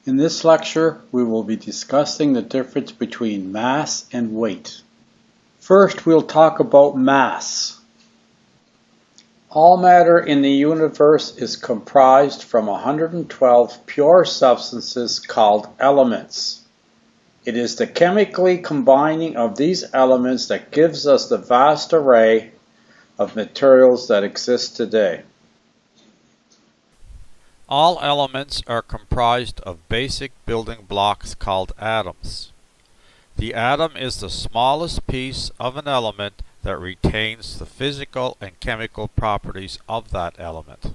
In this lecture, we will be discussing the difference between mass and weight. First, we'll talk about mass. All matter in the universe is comprised from 112 pure substances called elements. It is the chemically combining of these elements that gives us the vast array of materials that exist today. All elements are comprised of basic building blocks called atoms. The atom is the smallest piece of an element that retains the physical and chemical properties of that element.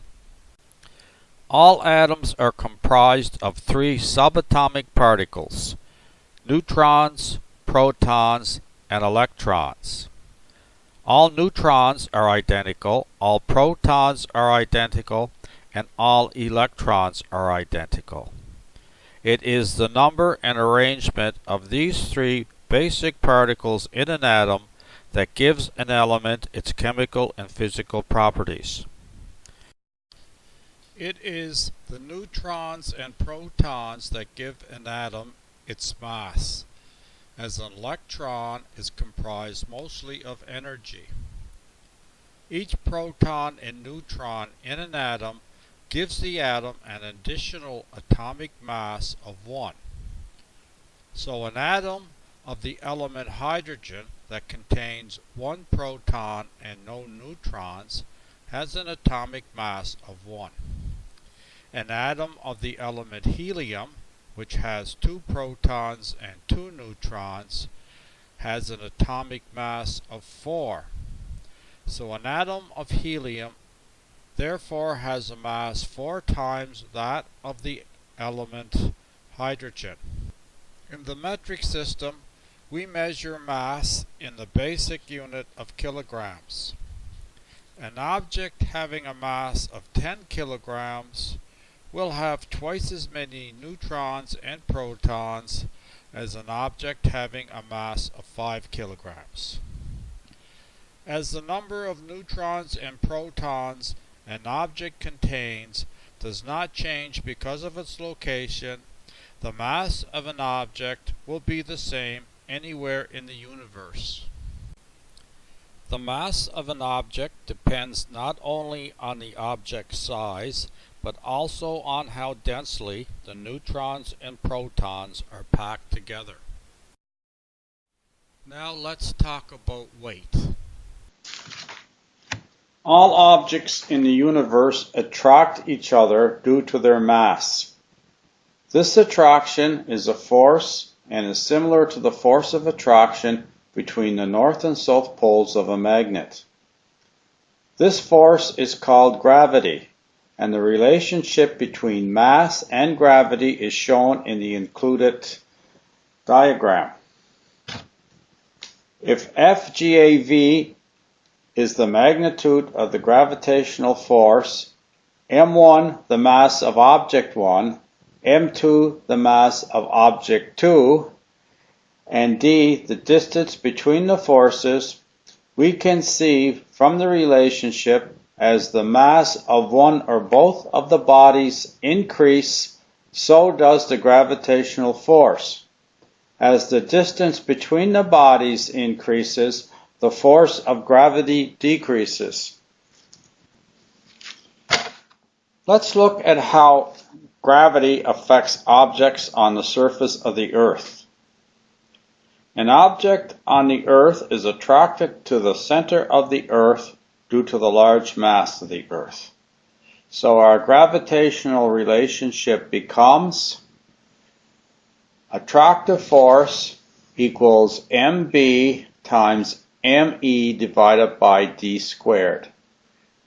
All atoms are comprised of three subatomic particles: neutrons, protons, and electrons. All neutrons are identical, all protons are identical, and all electrons are identical. It is the number and arrangement of these three basic particles in an atom that gives an element its chemical and physical properties. It is the neutrons and protons that give an atom its mass, as an electron is comprised mostly of energy. Each proton and neutron in an atom gives the atom an additional atomic mass of 1. So an atom of the element hydrogen that contains 1 proton and no neutrons has an atomic mass of 1. An atom of the element helium, which has 2 protons and 2 neutrons, has an atomic mass of 4. So an atom of helium therefore has a mass 4 times that of the element hydrogen. In the metric system, we measure mass in the basic unit of kilograms. An object having a mass of 10 kilograms will have twice as many neutrons and protons as an object having a mass of 5 kilograms. As the number of neutrons and protons an object contains does not change because of its location, the mass of an object will be the same anywhere in the universe. The mass of an object depends not only on the object's size, but also on how densely the neutrons and protons are packed together. Now let's talk about weight. All objects in the universe attract each other due to their mass. This attraction is a force and is similar to the force of attraction between the north and south poles of a magnet. This force is called gravity, and the relationship between mass and gravity is shown in the included diagram. If FGAV is the magnitude of the gravitational force, m1 the mass of object 1, m2 the mass of object 2, and d the distance between the forces, we can see from the relationship as the mass of one or both of the bodies increase, so does the gravitational force. As the distance between the bodies increases, the force of gravity decreases. Let's look at how gravity affects objects on the surface of the Earth. An object on the Earth is attracted to the center of the Earth due to the large mass of the Earth. So our gravitational relationship becomes attractive force equals mb times me divided by d squared,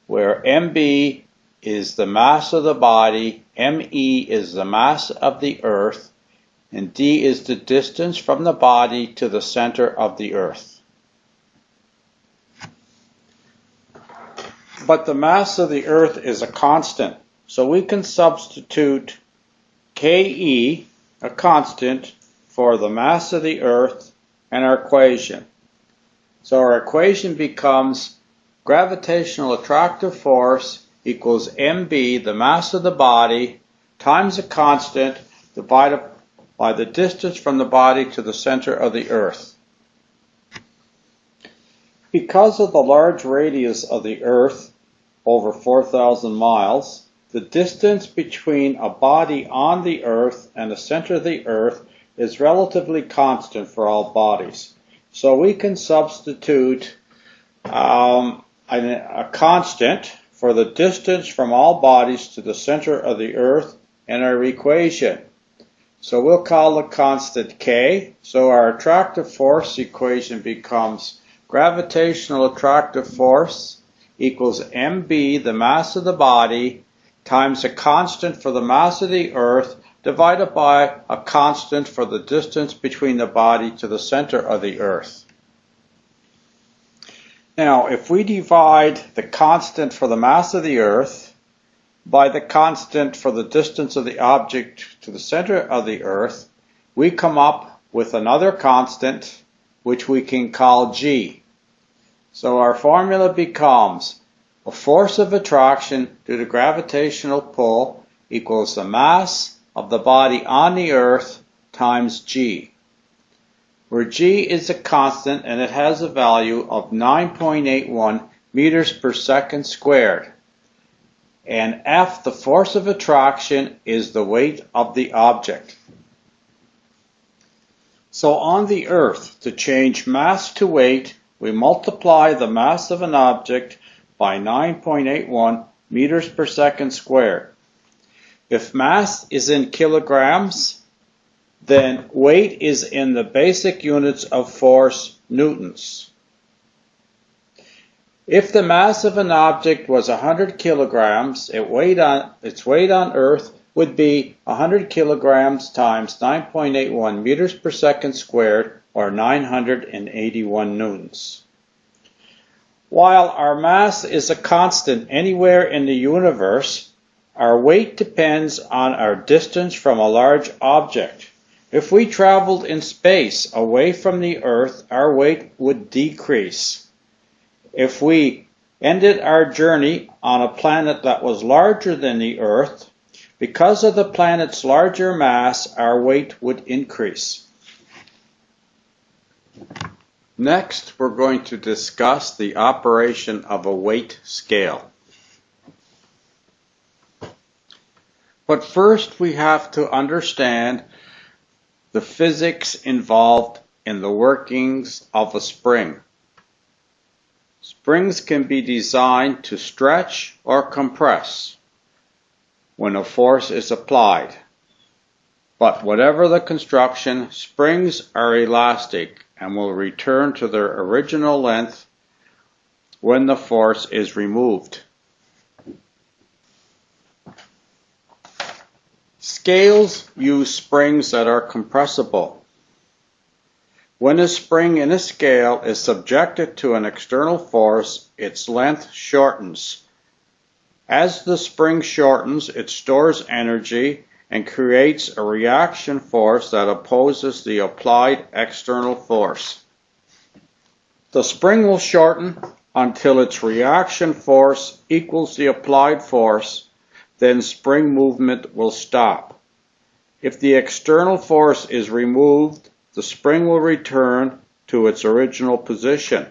where mb is the mass of the body, me is the mass of the Earth, and d is the distance from the body to the center of the Earth. But the mass of the Earth is a constant, so we can substitute Ke, a constant, for the mass of the Earth and our equation. So our equation becomes gravitational attractive force equals mb, the mass of the body, times a constant, divided by the distance from the body to the center of the Earth. Because of the large radius of the Earth, over 4,000 miles, the distance between a body on the Earth and the center of the Earth is relatively constant for all bodies. So we can substitute a constant for the distance from all bodies to the center of the Earth in our equation. So we'll call the constant K. So our attractive force equation becomes gravitational attractive force equals mb, the mass of the body, times a constant for the mass of the Earth divided by a constant for the distance between the body to the center of the Earth. Now, if we divide the constant for the mass of the Earth by the constant for the distance of the object to the center of the Earth, we come up with another constant which we can call G. So our formula becomes a force of attraction due to gravitational pull equals the mass of the body on the Earth times G, where G is a constant and it has a value of 9.81 meters per second squared. And F, the force of attraction, is the weight of the object. So on the Earth, to change mass to weight, we multiply the mass of an object by 9.81 meters per second squared. If mass is in kilograms, then weight is in the basic units of force, newtons. If the mass of an object was 100 kilograms, its weight on Earth would be 100 kilograms times 9.81 meters per second squared, or 981 newtons. While our mass is a constant anywhere in the universe, our weight depends on our distance from a large object. If we traveled in space away from the Earth, our weight would decrease. If we ended our journey on a planet that was larger than the Earth, because of the planet's larger mass, our weight would increase. Next, we're going to discuss the operation of a weight scale. But first, we have to understand the physics involved in the workings of a spring. Springs can be designed to stretch or compress when a force is applied. But whatever the construction, springs are elastic and will return to their original length when the force is removed. Scales use springs that are compressible. When a spring in a scale is subjected to an external force, its length shortens. As the spring shortens, it stores energy and creates a reaction force that opposes the applied external force. The spring will shorten until its reaction force equals the applied force, then spring movement will stop. If the external force is removed, the spring will return to its original position.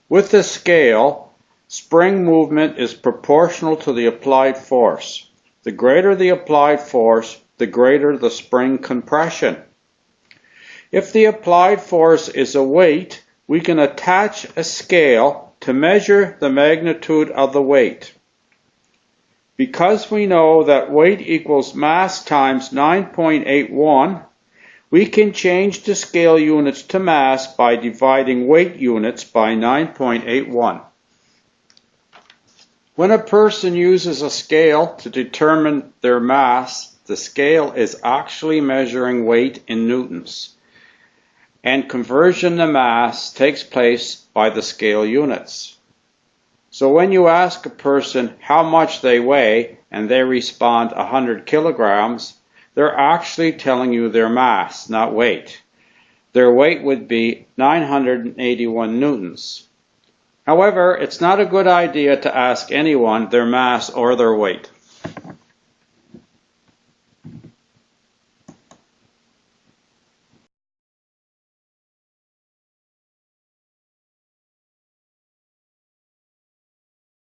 With the scale, spring movement is proportional to the applied force. The greater the applied force, the greater the spring compression. If the applied force is a weight, we can attach a scale to measure the magnitude of the weight. Because we know that weight equals mass times 9.81, we can change the scale units to mass by dividing weight units by 9.81. When a person uses a scale to determine their mass, the scale is actually measuring weight in newtons, and conversion to mass takes place by the scale units. So when you ask a person how much they weigh and they respond 100 kilograms, they're actually telling you their mass, not weight. Their weight would be 981 newtons. However, it's not a good idea to ask anyone their mass or their weight.